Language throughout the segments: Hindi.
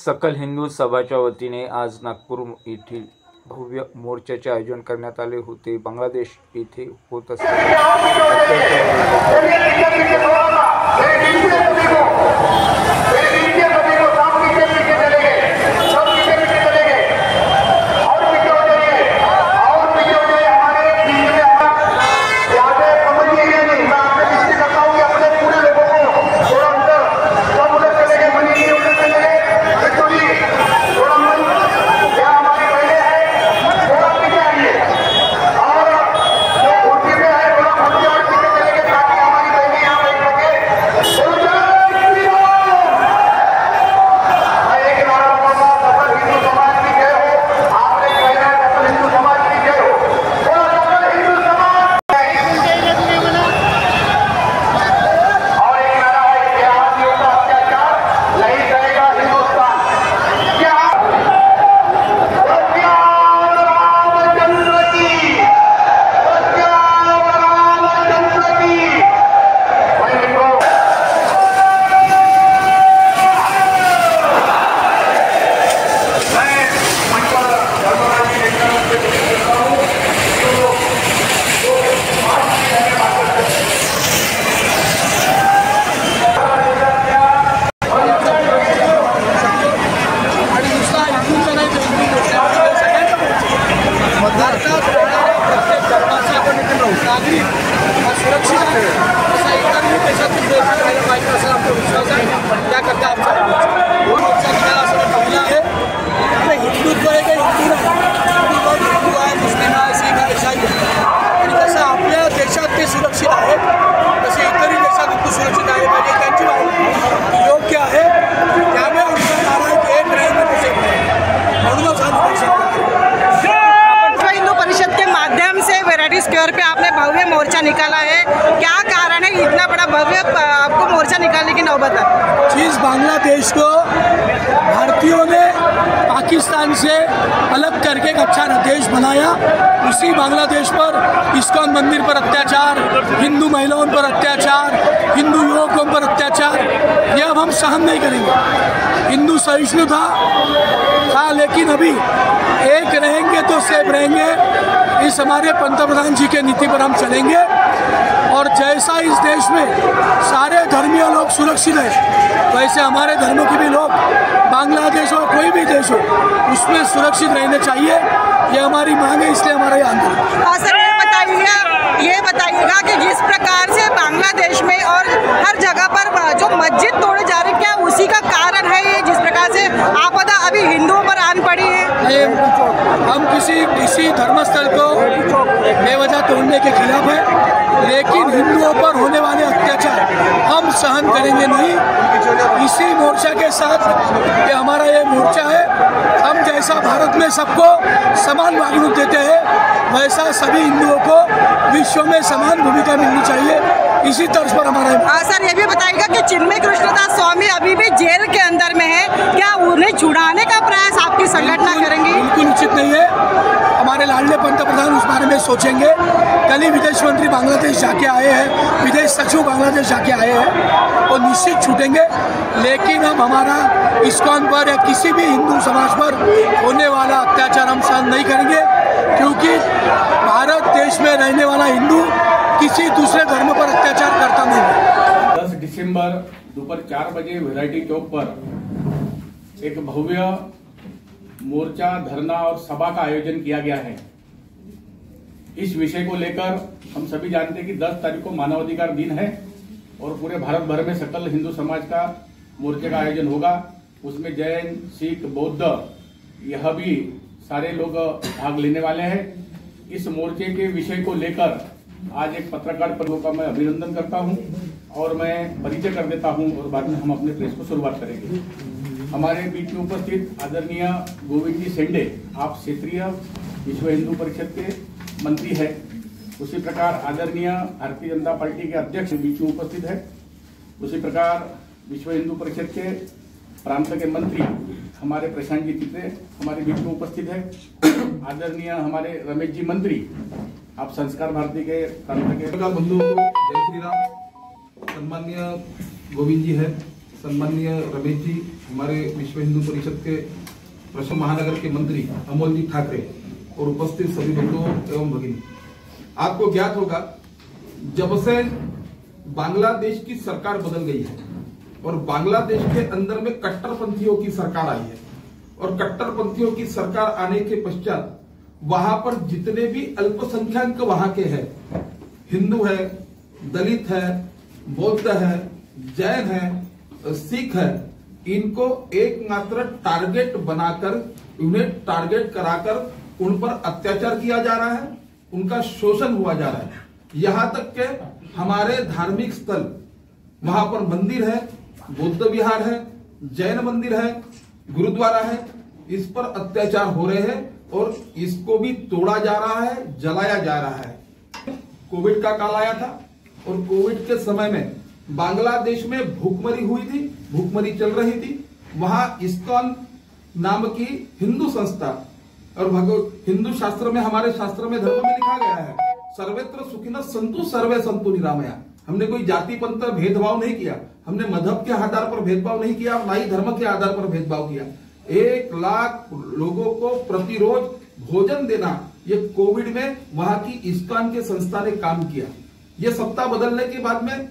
सकल हिंदू सभाच्या वतीने आज नागपूर येथील भव्य मोर्चाचे आयोजन करण्यात आले होते। बांगलादेश येथे होत स्क्वायर पे आपने भव्य मोर्चा निकाला है, क्या कारण है इतना बड़ा भव्य आपको मोर्चा निकालने की नौबत है? जिस बांग्लादेश को भारतीयों ने पाकिस्तान से अलग करके एक अच्छा देश बनाया, उसी बांग्लादेश पर इस्कॉन मंदिर पर अत्याचार, हिंदू महिलाओं पर अत्याचार, हिंदू युवकों पर अत्याचार, ये अब हम सहन नहीं करेंगे। हिंदू सहिष्णुता था, लेकिन अभी एक रहेंगे तो सेफ रहेंगे। इस हमारे पंतप्रधान जी के नीति पर हम चलेंगे और जैसा इस देश में सारे धर्मीय लोग सुरक्षित हैं, वैसे हमारे धर्म के भी लोग बांग्लादेश और कोई भी देश हो उसमें सुरक्षित रहने चाहिए। ये हमारी मांग है, इसलिए हमारा ये आंदोलन। सर ये बताइएगा कि जिस प्रकार से बांग्लादेश में और हर जगह पर जो मस्जिद तोड़े जा रहे, क्या उसी का कारण है ये जिस प्रकार से आपदा अभी हिंदुओं पर आन पड़ी है? हम किसी धर्मस्थल को बेवजह तोड़ने के खिलाफ है, लेकिन हिंदुओं पर होने वाले अत्याचार हम सहन करेंगे नहीं। इसी मोर्चा के साथ ये हमारा ये मोर्चा है। हम जैसा भारत में सबको समान मान्यता देते हैं, वैसा सभी हिंदुओं को विश्व में समान भूमिका मिलनी चाहिए। इसी तर्ज पर हमारा सर ये भी बताइएगा कि चिन्मय कृष्णदास स्वामी अभी भी जेल के अंदर में है, क्या उन्हें छुड़ाने का प्रयास आपकी संगठन करेंगी? बिल्कुल उचित नहीं है। हमारे लाडले पंतप्रधान उस बारे में सोचेंगे। कल ही विदेश मंत्री बांग्लादेश जाके आए हैं, विदेश सचिव बांग्लादेश जाके आए हैं, वो निश्चित छूटेंगे। लेकिन हम हमारा इस्कॉन पर या किसी भी हिंदू समाज पर होने वाला अत्याचार हम सहन नहीं करेंगे, क्योंकि भारत देश में रहने वाला हिंदू किसी दूसरे धर्म पर अत्याचार करता नहीं है। 10 दिसंबर दोपहर 4 बजे वैरायटी चौक पर एक भव्य मोर्चा, धरना और सभा का आयोजन किया गया है। इस विषय को लेकर हम सभी जानते हैं कि 10 तारीख को मानवाधिकार दिन है और पूरे भारत भर में सकल हिंदू समाज का मोर्चे का आयोजन होगा। उसमें जैन, सिख, बौद्ध यह भी सारे लोग भाग लेने वाले हैं। इस मोर्चे के विषय को लेकर आज एक पत्रकार परिषद का मैं अभिनंदन करता हूं और मैं परिचय कर देता हूं और बाद में हम अपने प्रेस को शुरुआत करेंगे। हमारे बीच में उपस्थित आदरणीय गोविंद जी सेंडे, आप क्षेत्रीय विश्व हिंदू परिषद के मंत्री हैं। उसी प्रकार आदरणीय भारतीय जनता पार्टी के अध्यक्ष बीच में उपस्थित है। उसी प्रकार विश्व हिंदू परिषद के प्रांत के मंत्री हमारे प्रशांत जी चित्रे हमारे बीच में उपस्थित है। आदरणीय हमारे रमेश जी मंत्री, आप संस्कार भारती के प्रांत के बंधुओं को जय श्री राम। सम्मान्य गोविंद जी है, सम्माननीय रमेश जी, हमारे विश्व हिंदू परिषद के पश्चिम महानगर के मंत्री अमोल जी ठाकरे और उपस्थित सभी बंधुओं एवं भगिनी, आपको ज्ञात होगा जब से बांग्लादेश की सरकार बदल गई है और बांग्लादेश के अंदर में कट्टरपंथियों की सरकार आई है और कट्टरपंथियों की सरकार आने के पश्चात वहां पर जितने भी अल्पसंख्यक वहां के हैं, हिंदू है, दलित है, बौद्ध है, जैन है, सिख है, इनको एकमात्र टारगेट बनाकर उन्हें टारगेट कराकर उन पर अत्याचार किया जा रहा है, उनका शोषण हुआ जा रहा है। यहां तक के हमारे धार्मिक स्थल, वहां पर मंदिर है, बौद्ध विहार है, जैन मंदिर है, गुरुद्वारा है, इस पर अत्याचार हो रहे हैं और इसको भी तोड़ा जा रहा है, जलाया जा रहा है। कोविड का काल आया था और कोविड के समय में बांग्लादेश में भूखमरी हुई थी, भूखमरी चल रही थी। वहां इस्कॉन नाम की हिंदू संस्था और हिंदू शास्त्र में, हमारे शास्त्र में, धर्म में लिखा गया है, सर्वत्र सुखिनः सन्तु सर्वे सन्तु निरामया। हमने कोई जाति पंथ भेदभाव नहीं किया, हमने मजहब के आधार पर भेदभाव नहीं किया, ना ही धर्म के आधार पर भेदभाव किया। 1 लाख लोगों को प्रतिरोज भोजन देना, ये कोविड में वहां की इस्कॉन के संस्था ने काम किया। ये सत्ता बदलने के बाद में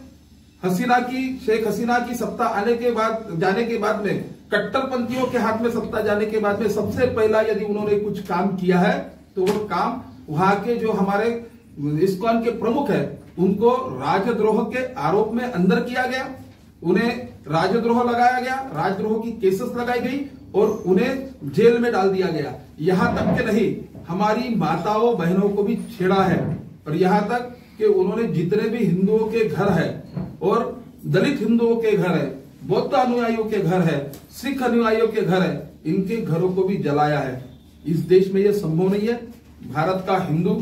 शेख हसीना की सत्ता आने के बाद, जाने के बाद में, कट्टरपंथियों के हाथ में सत्ता जाने के बाद में सबसे पहला यदि उन्होंने कुछ काम किया है तो वो काम वहां के जो हमारे इस्कॉन के प्रमुख है उनको राजद्रोह के आरोप में अंदर किया गया, उन्हें राजद्रोह लगाया गया, राजद्रोह की केसेस लगाई गई और उन्हें जेल में डाल दिया गया। यहां तक के नहीं, हमारी माताओं बहनों को भी छेड़ा है और यहां तक कि उन्होंने जितने भी हिंदुओं के घर है और दलित हिंदुओं के घर है, बौद्ध अनुयायियों के घर है, सिख अनुयायियों के घर है, इनके घरों को भी जलाया है। इस देश में यह संभव नहीं है। भारत का हिंदू,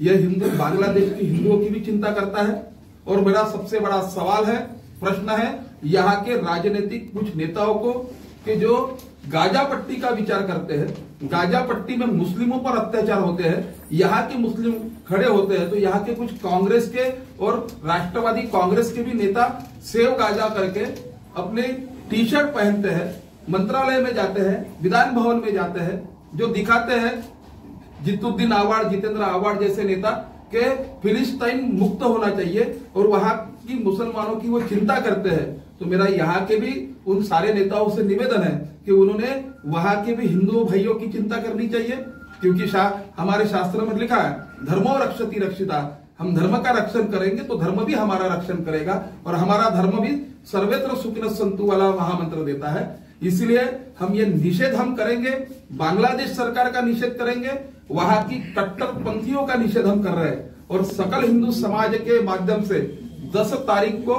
यह हिंदू बांग्लादेश की हिंदुओं की भी चिंता करता है और मेरा सबसे बड़ा सवाल है, प्रश्न है यहाँ के राजनीतिक कुछ नेताओं को कि जो गाजा पट्टी का विचार करते हैं, गाजा पट्टी में मुस्लिमों पर अत्याचार होते हैं, यहाँ के मुस्लिम खड़े होते हैं तो यहाँ के कुछ कांग्रेस के और राष्ट्रवादी कांग्रेस के भी नेता सेव गाजा करके अपने टी शर्ट पहनते हैं, मंत्रालय में जाते हैं, विधान भवन में जाते हैं, जो दिखाते हैं जितुद्दीन आवाड़, जितेंद्र आवाड़ जैसे नेता के फिलिस्तीन मुक्त होना चाहिए और वहां की मुसलमानों की वो चिंता करते हैं। तो मेरा यहाँ के भी उन सारे नेताओं से निवेदन है कि उन्होंने वहां के भी हिंदू भाइयों की चिंता करनी चाहिए, क्योंकि हमारे शास्त्र में लिखा है धर्मो रक्षति रक्षिता, हम धर्म का रक्षण करेंगे तो धर्म भी हमारा रक्षण करेगा और हमारा धर्म भी सर्वत्र सुखिनः सन्तु वाला महामंत्र देता है। इसलिए हम ये निषेध हम करेंगे, बांग्लादेश सरकार का निषेध करेंगे, वहां की कट्टरपंथियों का निषेध हम कर रहे हैं और सकल हिंदू समाज के माध्यम से 10 तारीख को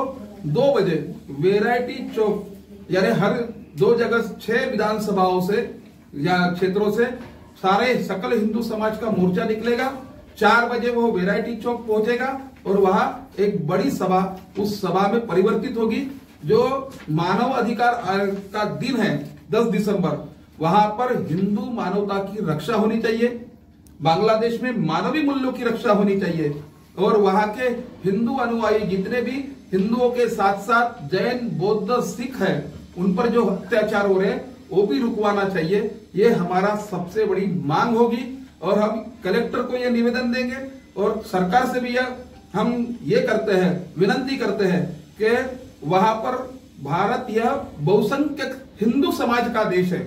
2 बजे वैरायटी चौक, यानी हर 2 जगह 6 विधानसभाओं से या क्षेत्रों से सारे सकल हिंदू समाज का मोर्चा निकलेगा। 4 बजे वो वैरायटी चौक पहुंचेगा और वहां एक बड़ी सभा, उस सभा में परिवर्तित होगी। जो मानव अधिकार का दिन है 10 दिसंबर, वहां पर हिंदू मानवता की रक्षा होनी चाहिए, बांग्लादेश में मानवीय मूल्यों की रक्षा होनी चाहिए और वहां के हिंदू अनुयायी जितने भी हिंदुओं के साथ साथ जैन, बौद्ध, सिख है, उन पर जो अत्याचार हो रहे हैं वो भी रुकवाना चाहिए। ये हमारा सबसे बड़ी मांग होगी और हम कलेक्टर को यह निवेदन देंगे और सरकार से भी हम ये करते हैं, विनती करते हैं कि वहां पर भारत यह बहुसंख्यक हिंदू समाज का देश है,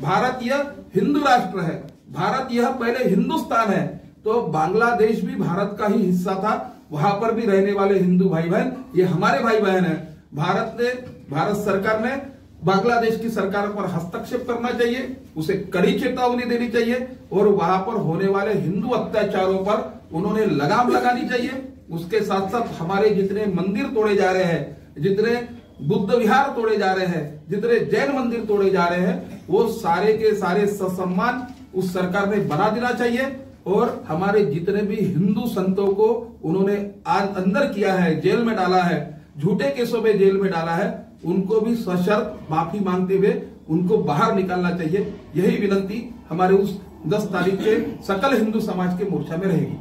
भारत यह हिंदू राष्ट्र है, भारत यह पहले हिंदुस्तान है, तो बांग्लादेश भी भारत का ही हिस्सा था। वहां पर भी रहने वाले हिंदू भाई बहन ये हमारे भाई बहन है। भारत सरकार ने बांग्लादेश की सरकार पर हस्तक्षेप करना चाहिए, उसे कड़ी चेतावनी देनी चाहिए और वहां पर होने वाले हिंदू अत्याचारों पर उन्होंने लगाम लगानी चाहिए। उसके साथ साथ हमारे जितने मंदिर तोड़े जा रहे हैं, जितने बुद्ध विहार तोड़े जा रहे हैं, जितने जैन मंदिर तोड़े जा रहे हैं, वो सारे के सारे ससम्मान उस सरकार ने बना देना चाहिए और हमारे जितने भी हिंदू संतों को उन्होंने अंदर किया है, जेल में डाला है, झूठे केसों में जेल में डाला है, उनको भी सशर्त माफी मांगते हुए उनको बाहर निकालना चाहिए। यही विनती हमारे उस 10 तारीख के सकल हिंदू समाज के मोर्चा में रहेगी।